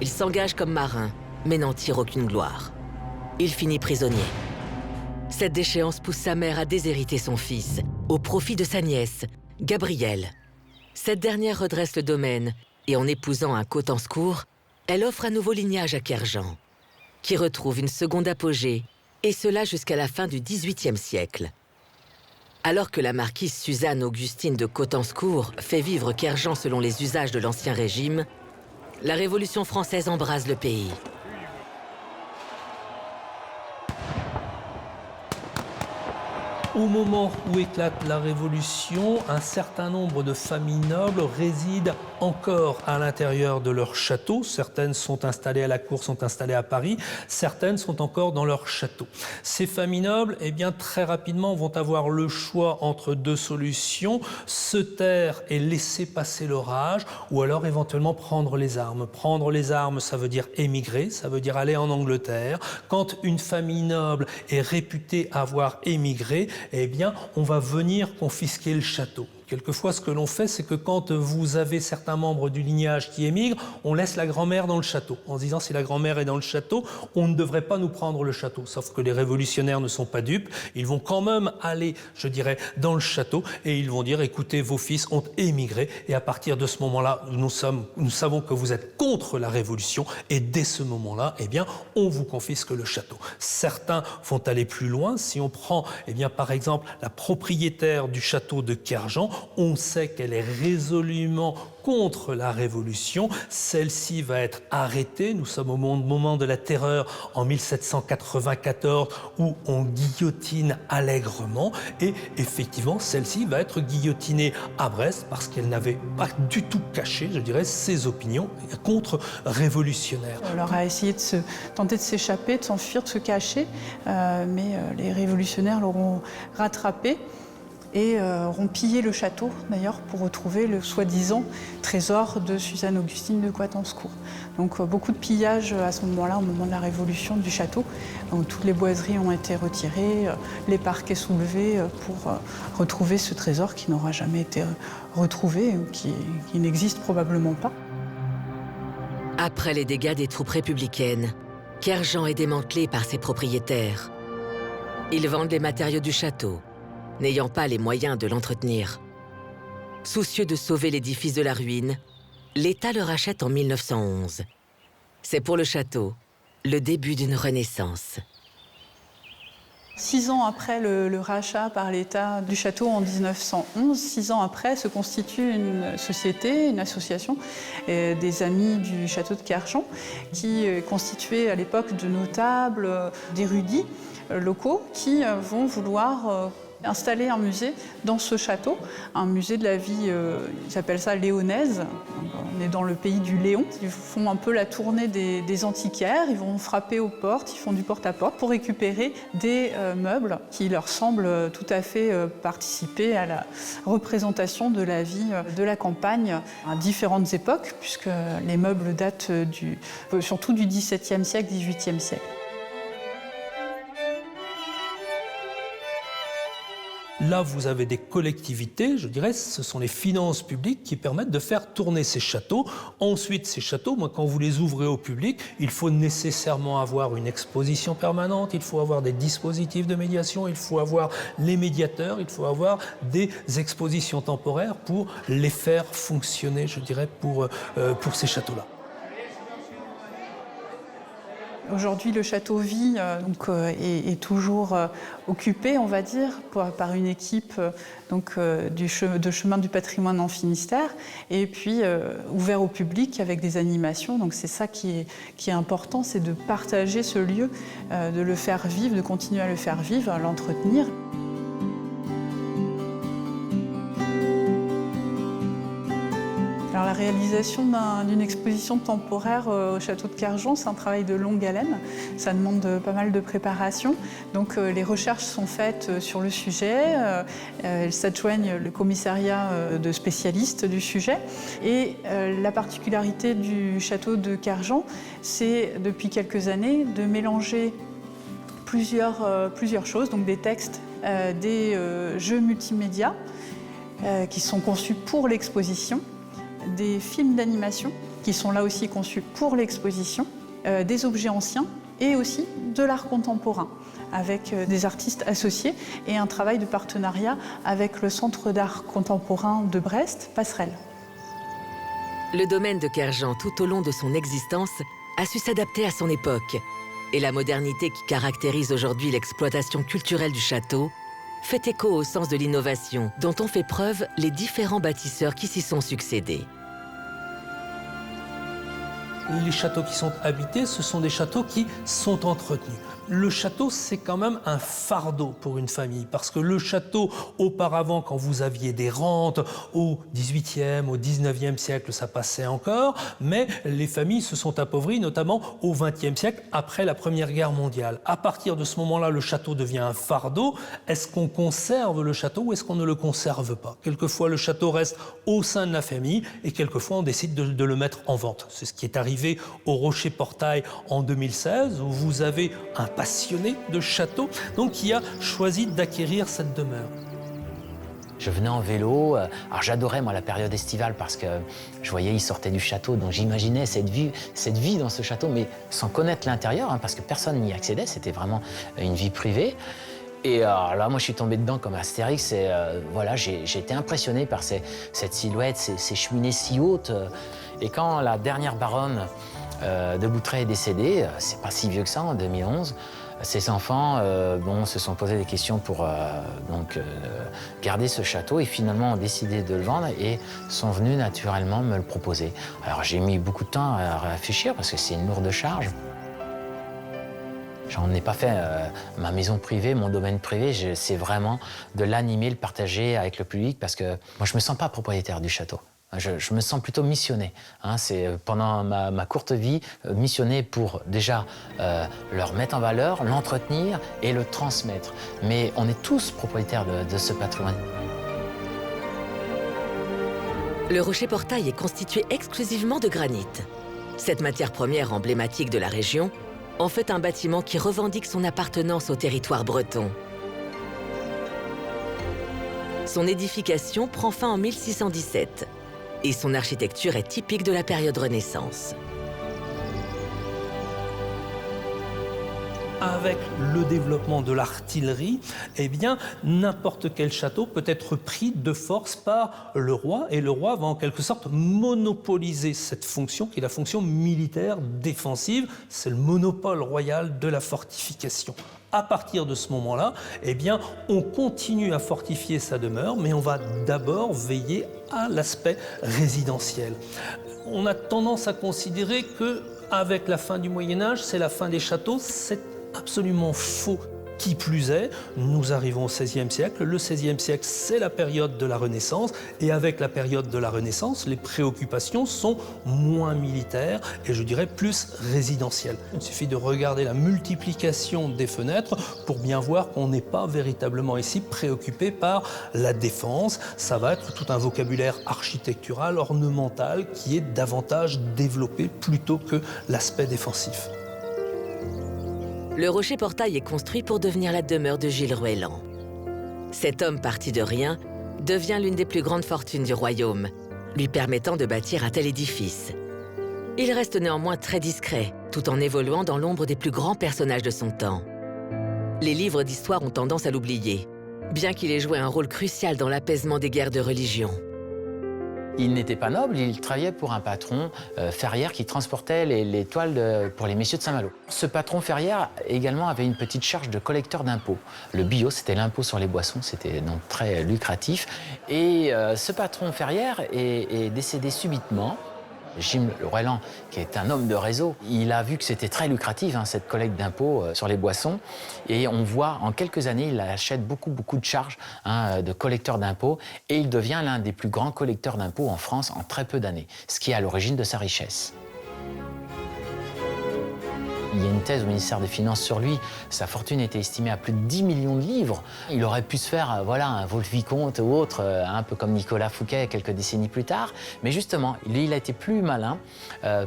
il s'engage comme marin, mais n'en tire aucune gloire. Il finit prisonnier. Cette déchéance pousse sa mère à déshériter son fils, au profit de sa nièce, Gabrielle. Cette dernière redresse le domaine, et en épousant un Cottencourt, elle offre un nouveau lignage à Kerjean, qui retrouve une seconde apogée, et cela jusqu'à la fin du XVIIIe siècle. Alors que la marquise Suzanne Augustine de Cottencourt fait vivre Kerjean selon les usages de l'Ancien Régime, la Révolution française embrase le pays. Au moment où éclate la Révolution, un certain nombre de familles nobles résident encore à l'intérieur de leur château. Certaines sont installées à la cour, sont installées à Paris. Certaines sont encore dans leur château. Ces familles nobles, eh bien, très rapidement, vont avoir le choix entre deux solutions. Se taire et laisser passer l'orage, ou alors éventuellement prendre les armes. Prendre les armes, ça veut dire émigrer, ça veut dire aller en Angleterre. Quand une famille noble est réputée avoir émigré, eh bien, on va venir confisquer le château. Quelquefois, ce que l'on fait, c'est que quand vous avez certains membres du lignage qui émigrent, on laisse la grand-mère dans le château, en se disant si la grand-mère est dans le château, on ne devrait pas nous prendre le château. Sauf que les révolutionnaires ne sont pas dupes, ils vont quand même aller, je dirais, dans le château et ils vont dire écoutez, vos fils ont émigré et à partir de ce moment-là, nous savons que vous êtes contre la révolution et dès ce moment-là, eh bien, on vous confisque le château. Certains vont aller plus loin. Si on prend, eh bien, par exemple, la propriétaire du château de Kerjean, on sait qu'elle est résolument contre la Révolution. Celle-ci va être arrêtée. Nous sommes au moment de la terreur en 1794 où on guillotine allègrement et effectivement celle-ci va être guillotinée à Brest parce qu'elle n'avait pas du tout caché, je dirais, ses opinions contre-révolutionnaires. Elle aura essayé de tenter de s'échapper, de s'enfuir, de se cacher, mais les révolutionnaires l'auront rattrapée et auront pillé le château, d'ailleurs, pour retrouver le soi-disant trésor de Suzanne Augustine de Cottencourt. Donc beaucoup de pillages à ce moment-là, au moment de la Révolution du château, où toutes les boiseries ont été retirées, les parquets soulevés pour retrouver ce trésor qui n'aura jamais été retrouvé, ou qui n'existe probablement pas. Après les dégâts des troupes républicaines, Kerjean est démantelé par ses propriétaires. Ils vendent les matériaux du château, n'ayant pas les moyens de l'entretenir. Soucieux de sauver l'édifice de la ruine, l'État le rachète en 1911. C'est pour le château le début d'une renaissance. 6 ans après le rachat par l'État du château en 1911, 6 ans après, se constitue une société, une association des amis du château de Kerjean, qui est constituée à l'époque de notables, d'érudits locaux qui vont vouloir installer un musée dans ce château, un musée de la vie, ils appellent ça léonaise. On est dans le pays du Léon. Ils font un peu la tournée des antiquaires, ils vont frapper aux portes, ils font du porte-à-porte pour récupérer des meubles qui leur semblent tout à fait participer à la représentation de la vie de la campagne à différentes époques, puisque les meubles datent surtout du XVIIe siècle, XVIIIe siècle. Là, vous avez des collectivités, je dirais, ce sont les finances publiques qui permettent de faire tourner ces châteaux. Ensuite, ces châteaux, quand vous les ouvrez au public, il faut nécessairement avoir une exposition permanente, il faut avoir des dispositifs de médiation, il faut avoir les médiateurs, il faut avoir des expositions temporaires pour les faire fonctionner, je dirais, pour ces châteaux-là. Aujourd'hui, le château vit est toujours occupé, on va dire, par une équipe de chemin du patrimoine en Finistère, et puis ouvert au public avec des animations. Donc c'est ça qui est important, c'est de partager ce lieu, de le faire vivre, de continuer à le faire vivre, à l'entretenir. Alors la réalisation d'une exposition temporaire au château de Kerjan, c'est un travail de longue haleine. Ça demande pas mal de préparation. Donc les recherches sont faites sur le sujet. Elles s'adjoignent le commissariat de spécialistes du sujet. Et la particularité du château de Kerjan, c'est depuis quelques années de mélanger plusieurs choses, donc des textes, des jeux multimédia qui sont conçus pour l'exposition, des films d'animation qui sont là aussi conçus pour l'exposition, des objets anciens et aussi de l'art contemporain avec des artistes associés et un travail de partenariat avec le Centre d'art contemporain de Brest, Passerelle. Le domaine de Kerjan, tout au long de son existence, a su s'adapter à son époque. Et la modernité qui caractérise aujourd'hui l'exploitation culturelle du château fait écho au sens de l'innovation dont ont fait preuve les différents bâtisseurs qui s'y sont succédés. Les châteaux qui sont habités, ce sont des châteaux qui sont entretenus. Le château, c'est quand même un fardeau pour une famille, parce que le château, auparavant, quand vous aviez des rentes, au XVIIIe, au XIXe siècle, ça passait encore, mais les familles se sont appauvries, notamment au XXe siècle, après la Première Guerre mondiale. À partir de ce moment-là, le château devient un fardeau. Est-ce qu'on conserve le château ou est-ce qu'on ne le conserve pas? Quelquefois, le château reste au sein de la famille et quelquefois, on décide de le mettre en vente. C'est ce qui est arrivé au Rocher-Portail en 2016, où vous avez un passionné de château, donc qui a choisi d'acquérir cette demeure. Je venais en vélo, alors j'adorais moi la période estivale parce que je voyais il sortait du château, donc j'imaginais cette vie dans ce château, mais sans connaître l'intérieur, parce que personne n'y accédait, c'était vraiment une vie privée. Et là, moi, je suis tombé dedans comme Astérix et voilà, j'ai été impressionné par cette silhouette, ces cheminées si hautes. Et quand la dernière baronne de Boutray est décédée, c'est pas si vieux que ça, en 2011, ses enfants se sont posé des questions pour garder ce château et finalement ont décidé de le vendre et sont venus naturellement me le proposer. Alors j'ai mis beaucoup de temps à réfléchir parce que c'est une lourde charge. J'en ai pas fait ma maison privée, mon domaine privé, c'est vraiment de l'animer, le partager avec le public parce que moi je me sens pas propriétaire du château. Je me sens plutôt missionné. C'est pendant ma courte vie, missionné pour déjà le remettre en valeur, l'entretenir et le transmettre. Mais on est tous propriétaires de ce patrimoine. Le Rocher-Portail est constitué exclusivement de granit. Cette matière première emblématique de la région en fait un bâtiment qui revendique son appartenance au territoire breton. Son édification prend fin en 1617. Et son architecture est typique de la période Renaissance. Avec le développement de l'artillerie, eh bien, n'importe quel château peut être pris de force par le roi, et le roi va en quelque sorte monopoliser cette fonction, qui est la fonction militaire défensive. C'est le monopole royal de la fortification. À partir de ce moment-là, eh bien, on continue à fortifier sa demeure, mais on va d'abord veiller à l'aspect résidentiel. On a tendance à considérer qu'avec la fin du Moyen-Âge, c'est la fin des châteaux. C'est absolument faux. Qui plus est, nous arrivons au XVIe siècle. Le XVIe siècle, c'est la période de la Renaissance. Et avec la période de la Renaissance, les préoccupations sont moins militaires et je dirais plus résidentielles. Il suffit de regarder la multiplication des fenêtres pour bien voir qu'on n'est pas véritablement ici préoccupé par la défense. Ça va être tout un vocabulaire architectural, ornemental, qui est davantage développé plutôt que l'aspect défensif. Le Rocher-Portail est construit pour devenir la demeure de Gilles Ruellan. Cet homme parti de rien devient l'une des plus grandes fortunes du royaume, lui permettant de bâtir un tel édifice. Il reste néanmoins très discret, tout en évoluant dans l'ombre des plus grands personnages de son temps. Les livres d'histoire ont tendance à l'oublier, bien qu'il ait joué un rôle crucial dans l'apaisement des guerres de religion. Il n'était pas noble, il travaillait pour un patron ferrière qui transportait les toiles pour les messieurs de Saint-Malo. Ce patron ferrière également avait une petite charge de collecteur d'impôts. Le bio, c'était l'impôt sur les boissons, c'était donc très lucratif. Et ce patron ferrière est décédé subitement. Gilles Roeland, qui est un homme de réseau, il a vu que c'était très lucratif, cette collecte d'impôts sur les boissons. Et on voit, en quelques années, il achète beaucoup de charges de collecteur d'impôts. Et il devient l'un des plus grands collecteurs d'impôts en France en très peu d'années, ce qui est à l'origine de sa richesse. Il y a une thèse au ministère des Finances sur lui. Sa fortune était estimée à plus de 10 millions de livres. Il aurait pu se faire un Wolf-Vicomte ou autre, un peu comme Nicolas Fouquet quelques décennies plus tard. Mais justement, lui, il a été plus malin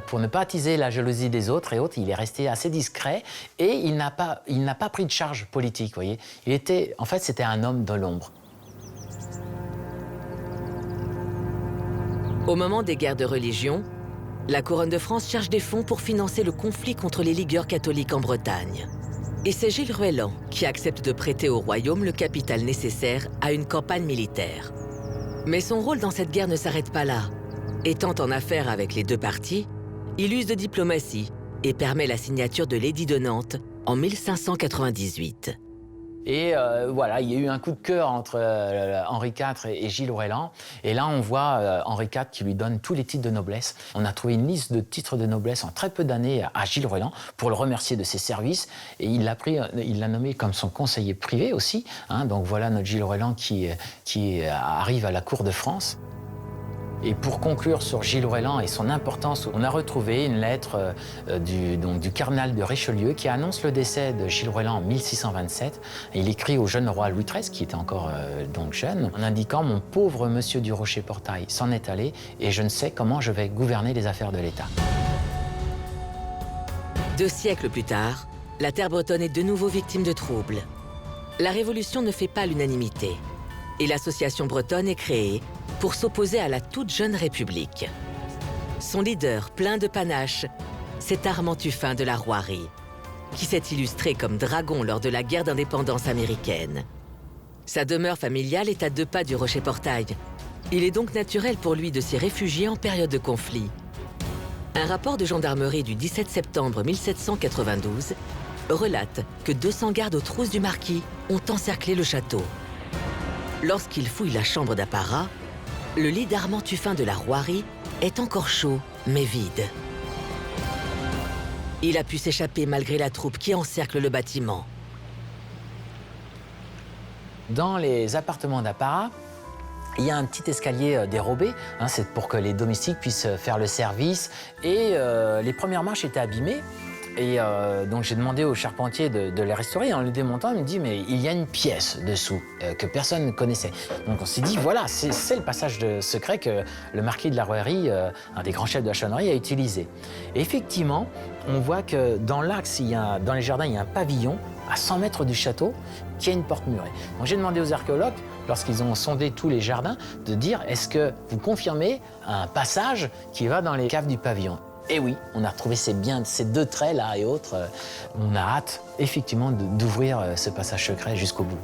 pour ne pas attiser la jalousie des autres et autres. Il est resté assez discret et il n'a pas pris de charge politique, voyez. En fait, c'était un homme de l'ombre. Au moment des guerres de religion, la couronne de France cherche des fonds pour financer le conflit contre les ligueurs catholiques en Bretagne. Et c'est Gilles Roeland qui accepte de prêter au royaume le capital nécessaire à une campagne militaire. Mais son rôle dans cette guerre ne s'arrête pas là. Étant en affaire avec les deux parties, il use de diplomatie et permet la signature de l'édit de Nantes en 1598. Et voilà, il y a eu un coup de cœur entre Henri IV et Gilles Roeland. Et là, on voit Henri IV qui lui donne tous les titres de noblesse. On a trouvé une liste de titres de noblesse en très peu d'années à Gilles Roeland pour le remercier de ses services. Et il l'a nommé comme son conseiller privé aussi. Donc voilà notre Gilles Roeland qui arrive à la cour de France. Et pour conclure sur Gilles Roeland et son importance, on a retrouvé une lettre du cardinal de Richelieu qui annonce le décès de Gilles Roeland en 1627. Et il écrit au jeune roi Louis XIII, qui était encore donc jeune, en indiquant « Mon pauvre monsieur du Rocher-Portail s'en est allé et je ne sais comment je vais gouverner les affaires de l'État. » 2 siècles plus tard, la terre bretonne est de nouveau victime de troubles. La Révolution ne fait pas l'unanimité et l'association bretonne est créée pour s'opposer à la toute jeune République. Son leader, plein de panache, c'est Armand Tuffin de la Rouarie, qui s'est illustré comme dragon lors de la guerre d'indépendance américaine. Sa demeure familiale est à 2 pas du Rocher-Portail. Il est donc naturel pour lui de s'y réfugier en période de conflit. Un rapport de gendarmerie du 17 septembre 1792 relate que 200 gardes aux trousses du marquis ont encerclé le château. Lorsqu'il fouille la chambre d'apparat, le lit d'Armand Tuffin de la Rouarie est encore chaud, mais vide. Il a pu s'échapper malgré la troupe qui encercle le bâtiment. Dans les appartements d'apparat, il y a un petit escalier dérobé, c'est pour que les domestiques puissent faire le service. Et les premières marches étaient abîmées. Et donc j'ai demandé au charpentier de les restaurer. En le démontant, il me dit « mais il y a une pièce dessous que personne ne connaissait ». Donc on s'est dit « voilà, c'est le passage secret que le marquis de la Rouarie, un des grands chefs de la chanoirie, a utilisé ». Et effectivement, on voit que dans l'axe, dans les jardins, il y a un pavillon à 100 mètres du château qui a une porte murée. Donc j'ai demandé aux archéologues, lorsqu'ils ont sondé tous les jardins, de dire « est-ce que vous confirmez un passage qui va dans les caves du pavillon ?» Et oui, on a retrouvé ces 2 traits là et autres. On a hâte, effectivement, d'ouvrir ce passage secret jusqu'au bout.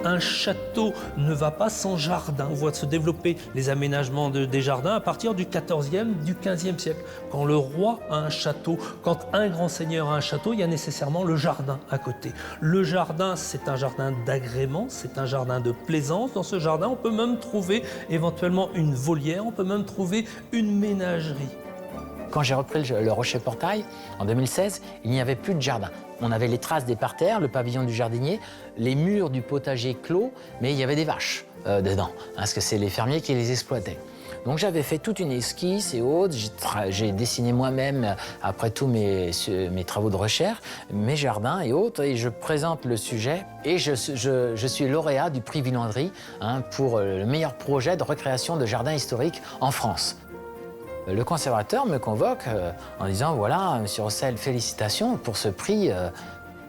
Un château ne va pas sans jardin. On voit se développer les aménagements des jardins à partir du XIVe, du XVe siècle. Quand le roi a un château, quand un grand seigneur a un château, il y a nécessairement le jardin à côté. Le jardin, c'est un jardin d'agrément, c'est un jardin de plaisance. Dans ce jardin, on peut même trouver éventuellement une volière, on peut même trouver une ménagerie. Quand j'ai repris le Rocher-Portail, en 2016, il n'y avait plus de jardin. On avait les traces des parterres, le pavillon du jardinier, les murs du potager clos, mais il y avait des vaches dedans, parce que c'est les fermiers qui les exploitaient. Donc j'avais fait toute une esquisse et autres, j'ai dessiné moi-même, après tous mes travaux de recherche, mes jardins et autres, et je présente le sujet, et je suis lauréat du prix Villandry pour le meilleur projet de recréation de jardin historique en France. Le conservateur me convoque en disant « Voilà, monsieur Rossel, félicitations pour ce prix,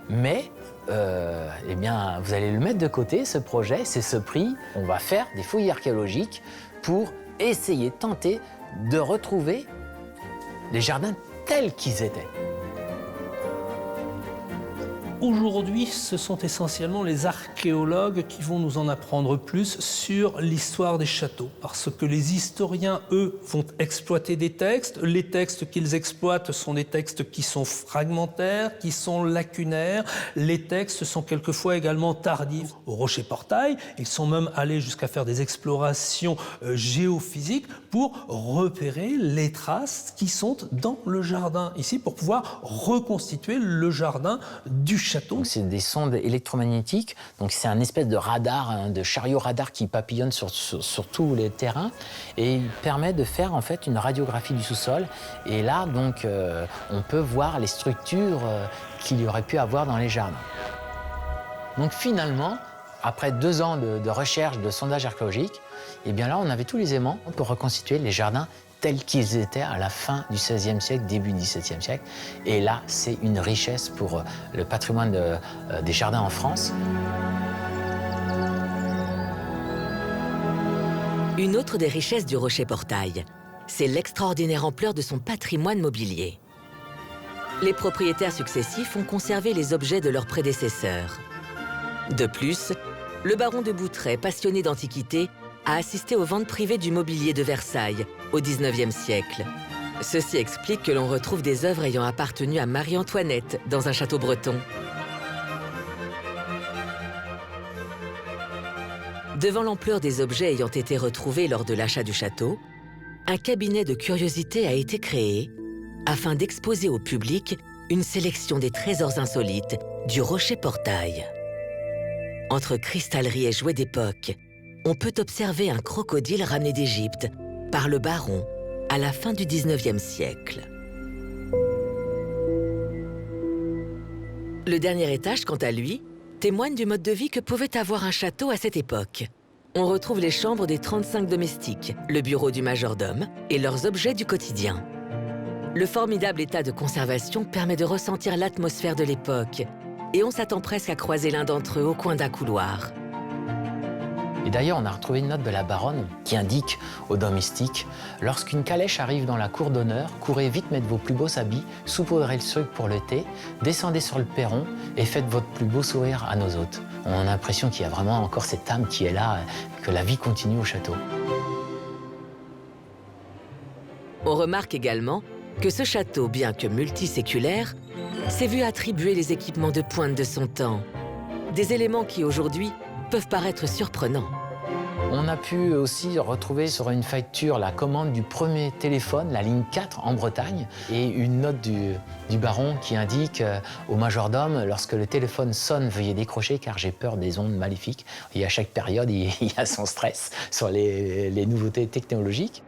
mais eh bien, vous allez le mettre de côté, ce projet, c'est ce prix. On va faire des fouilles archéologiques pour essayer, tenter de retrouver les jardins tels qu'ils étaient. » Aujourd'hui, ce sont essentiellement les archéologues qui vont nous en apprendre plus sur l'histoire des châteaux. Parce que les historiens, eux, vont exploiter des textes. Les textes qu'ils exploitent sont des textes qui sont fragmentaires, qui sont lacunaires. Les textes sont quelquefois également tardifs. Au Rocher-Portail, ils sont même allés jusqu'à faire des explorations géophysiques pour repérer les traces qui sont dans le jardin, ici, pour pouvoir reconstituer le jardin du château. C'est des sondes électromagnétiques, donc c'est un espèce de radar, de chariot radar qui papillonne sur tous les terrains et il permet de faire en fait une radiographie du sous-sol. Et là, donc, on peut voir les structures qu'il y aurait pu avoir dans les jardins. Donc finalement, après 2 ans de recherche, de sondage archéologique, eh bien là, on avait tous les éléments pour reconstituer les jardins tels qu'ils étaient à la fin du XVIe siècle, début du XVIIe siècle. Et là, c'est une richesse pour le patrimoine des jardins en France. Une autre des richesses du Rocher-Portail, c'est l'extraordinaire ampleur de son patrimoine mobilier. Les propriétaires successifs ont conservé les objets de leurs prédécesseurs. De plus, le baron de Boutray, passionné d'antiquité, a assisté aux ventes privées du mobilier de Versailles au XIXe siècle. Ceci explique que l'on retrouve des œuvres ayant appartenu à Marie-Antoinette dans un château breton. Devant l'ampleur des objets ayant été retrouvés lors de l'achat du château, un cabinet de curiosités a été créé afin d'exposer au public une sélection des trésors insolites du Rocher-Portail. Entre cristallerie et jouets d'époque, on peut observer un crocodile ramené d'Égypte par le baron à la fin du XIXe siècle. Le dernier étage, quant à lui, témoigne du mode de vie que pouvait avoir un château à cette époque. On retrouve les chambres des 35 domestiques, le bureau du majordome et leurs objets du quotidien. Le formidable état de conservation permet de ressentir l'atmosphère de l'époque et on s'attend presque à croiser l'un d'entre eux au coin d'un couloir. Et d'ailleurs, on a retrouvé une note de la baronne qui indique aux domestiques « Lorsqu'une calèche arrive dans la cour d'honneur, courez vite mettre vos plus beaux habits, saupoudrez le sucre pour le thé, descendez sur le perron et faites votre plus beau sourire à nos hôtes. » On a l'impression qu'il y a vraiment encore cette âme qui est là, que la vie continue au château. On remarque également que ce château, bien que multiséculaire, s'est vu attribuer les équipements de pointe de son temps. Des éléments qui, aujourd'hui, peuvent paraître surprenants. On a pu aussi retrouver sur une facture la commande du premier téléphone, la ligne 4 en Bretagne, et une note du baron qui indique au majordome « Lorsque le téléphone sonne, veuillez décrocher car j'ai peur des ondes maléfiques ». Et à chaque période, il y a son stress sur les nouveautés technologiques.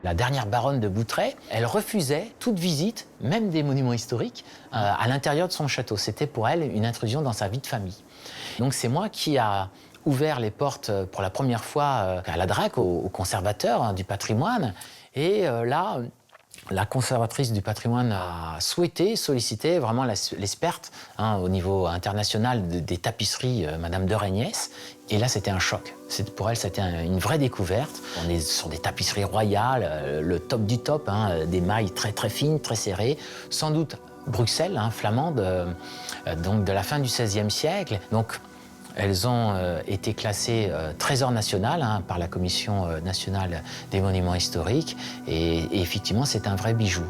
La dernière baronne de Boutray, elle refusait toute visite, même des monuments historiques, à l'intérieur de son château. C'était pour elle une intrusion dans sa vie de famille. Donc c'est moi qui a ouvert les portes pour la première fois à la DRAC, au conservateur du patrimoine. Et là, la conservatrice du patrimoine a souhaité solliciter vraiment l'experte au niveau international des tapisseries, Madame de Reignès. Et là, c'était un choc. Pour elle, c'était une vraie découverte. On est sur des tapisseries royales, le top du top, des mailles très très fines, très serrées. Sans doute Bruxelles, flamande, donc de la fin du XVIe siècle. Donc, elles ont été classées trésor national par la Commission nationale des monuments historiques. Et effectivement, c'est un vrai bijou.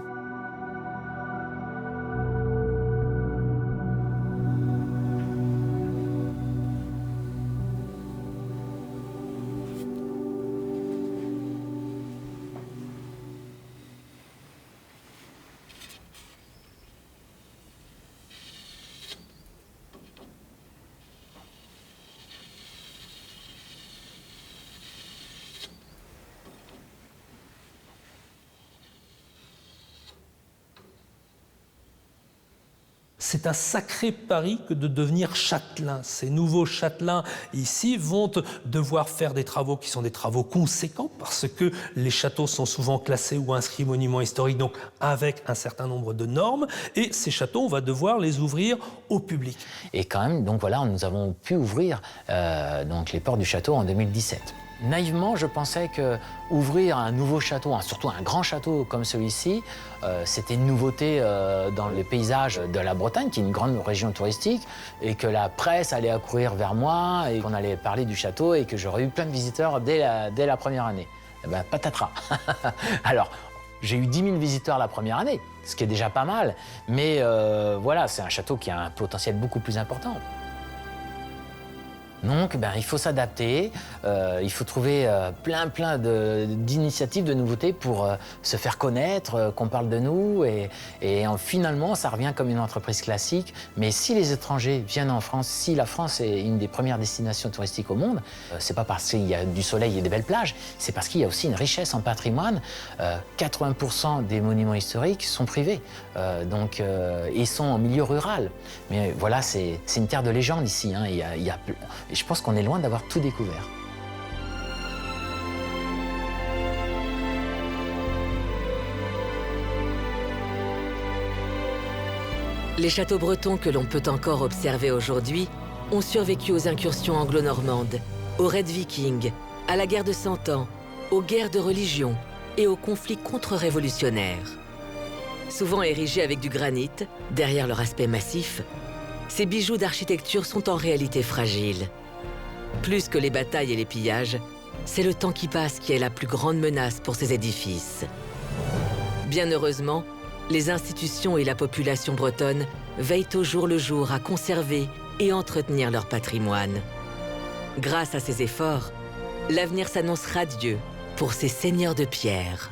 C'est un sacré pari que de devenir châtelain. Ces nouveaux châtelains ici vont devoir faire des travaux qui sont des travaux conséquents parce que les châteaux sont souvent classés ou inscrits monuments historiques, donc avec un certain nombre de normes. Et ces châteaux, on va devoir les ouvrir au public. Et quand même, donc voilà, nous avons pu ouvrir donc les portes du château en 2017. Naïvement, je pensais que ouvrir un nouveau château, surtout un grand château comme celui-ci, c'était une nouveauté dans les paysages de la Bretagne, qui est une grande région touristique, et que la presse allait accourir vers moi, et qu'on allait parler du château, et que j'aurais eu plein de visiteurs dès la première année. Eh ben, patatras. Alors, j'ai eu 10 000 visiteurs la première année, ce qui est déjà pas mal, mais voilà, c'est un château qui a un potentiel beaucoup plus important. Donc, il faut s'adapter, il faut trouver plein d'initiatives, de nouveautés pour se faire connaître, qu'on parle de nous. Et finalement, ça revient comme une entreprise classique. Mais si les étrangers viennent en France, si la France est une des premières destinations touristiques au monde, c'est pas parce qu'il y a du soleil et des belles plages, c'est parce qu'il y a aussi une richesse en patrimoine. 80% des monuments historiques sont privés, ils sont en milieu rural. Mais voilà, c'est une terre de légende ici, hein. Et je pense qu'on est loin d'avoir tout découvert. Les châteaux bretons que l'on peut encore observer aujourd'hui ont survécu aux incursions anglo-normandes, aux raids vikings, à la guerre de Cent Ans, aux guerres de religion et aux conflits contre-révolutionnaires. Souvent érigés avec du granit, derrière leur aspect massif, ces bijoux d'architecture sont en réalité fragiles. Plus que les batailles et les pillages, c'est le temps qui passe qui est la plus grande menace pour ces édifices. Bien heureusement, les institutions et la population bretonne veillent au jour le jour à conserver et entretenir leur patrimoine. Grâce à ces efforts, l'avenir s'annonce radieux pour ces seigneurs de pierre.